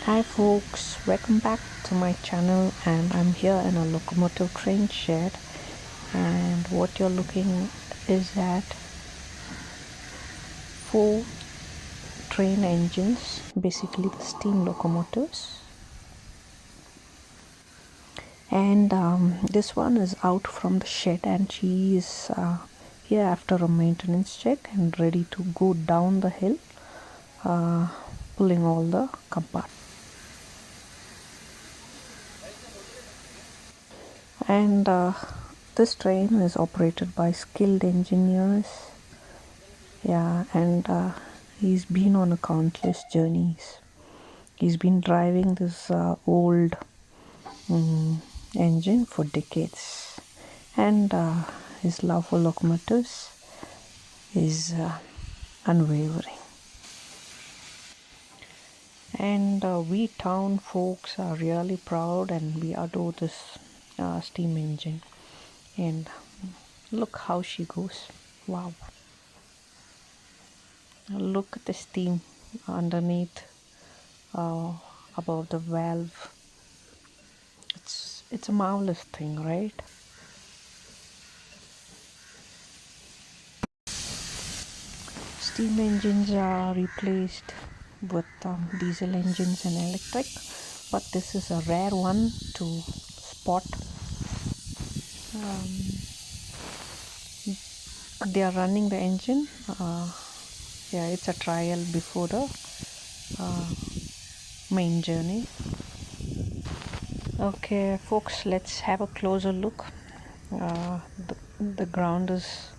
Hi folks, welcome back to my channel, and I'm here in a locomotive train shed, and what you're looking is at 4 train engines, basically the steam locomotives. And this one is out from the shed, and she is here after a maintenance check and ready to go down the hill, pulling all the compartments. And this train is operated by skilled engineers. And he's been on a countless journeys. He's been driving this old engine for decades, and his love for locomotives is unwavering. And we town folks are really proud, and we adore this steam engine. And look how she goes. Wow. Look at the steam underneath, above the valve. It's a marvelous thing, right? Steam engines are replaced with diesel engines and electric, but this is a rare one to spot. They are running the engine. It's a trial before the main journey. Okay folks, let's have a closer look. The ground is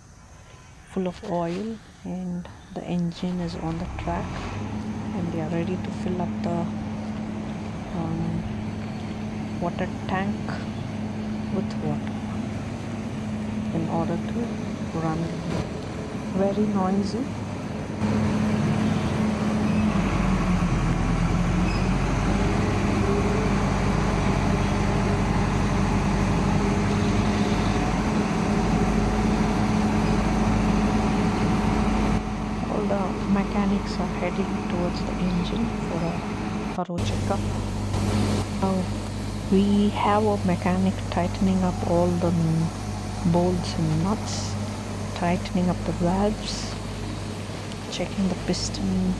full of oil, and the engine is on the track, and they are ready to fill up the water tank with water in order to run. Very noisy. All the mechanics are heading towards the engine for a thorough checkup. Now we have a mechanic tightening up all the bolts and nuts, tightening up the valves, checking the piston.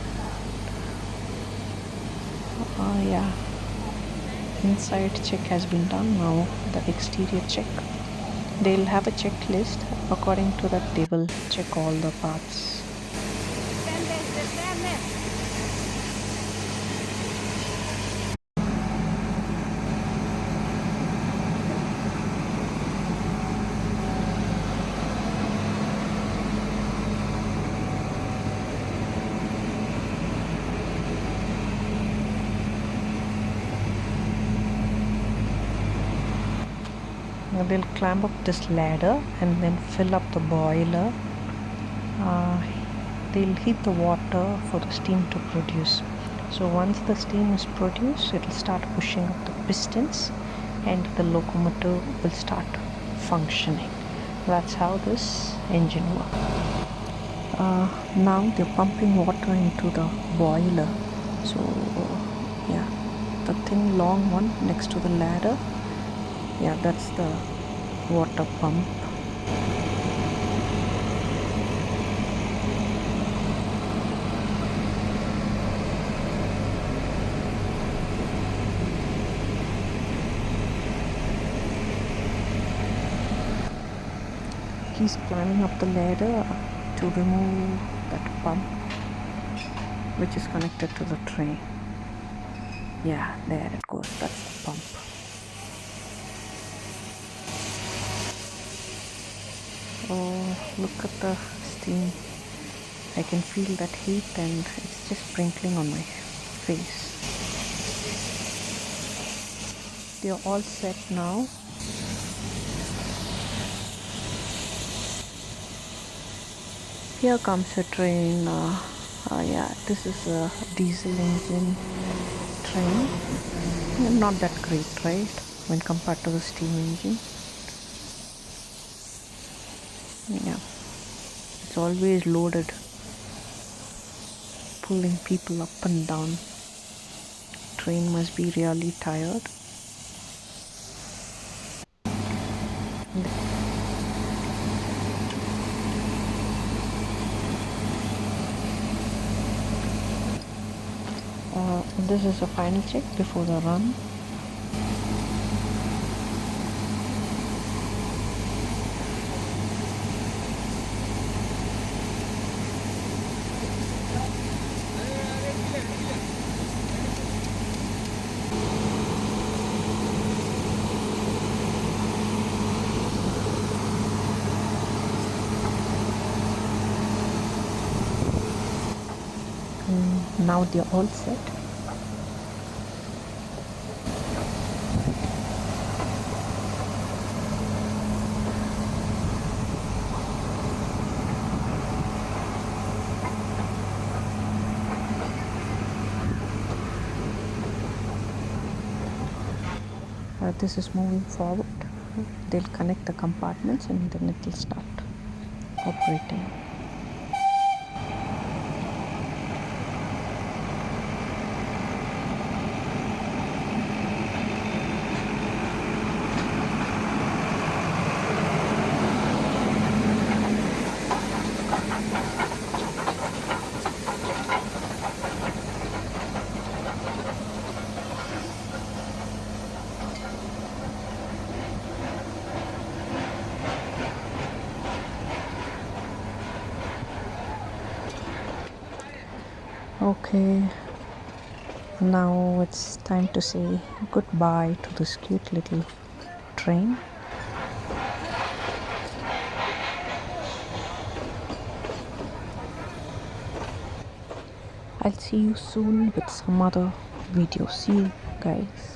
Inside check has been done. Now the exterior check. They'll have a checklist. According to that, they will check all the parts. They'll climb up this ladder and then fill up the boiler. They'll heat the water for the steam to produce. So once the steam is produced, it will start pushing up the pistons, and the locomotive will start functioning. That's how this engine works. Now they're pumping water into the boiler. So the thin long one next to the ladder, that's the water pump. He's climbing up the ladder to remove that pump, which is connected to the train. There it goes. That's the pump. Oh, look at the steam. I can feel that heat, and it's just sprinkling on my face. They're all set now. Here comes a train. This is a diesel engine train. Not that great, right, when compared to the steam engine. It's always loaded, pulling people up and down. train must be really tired. This is a final check before the run. Now they're all set. This is moving forward. They'll connect the compartments and then it will start operating. Okay, now it's time to say goodbye to this cute little train. I'll see you soon with some other video. See you guys.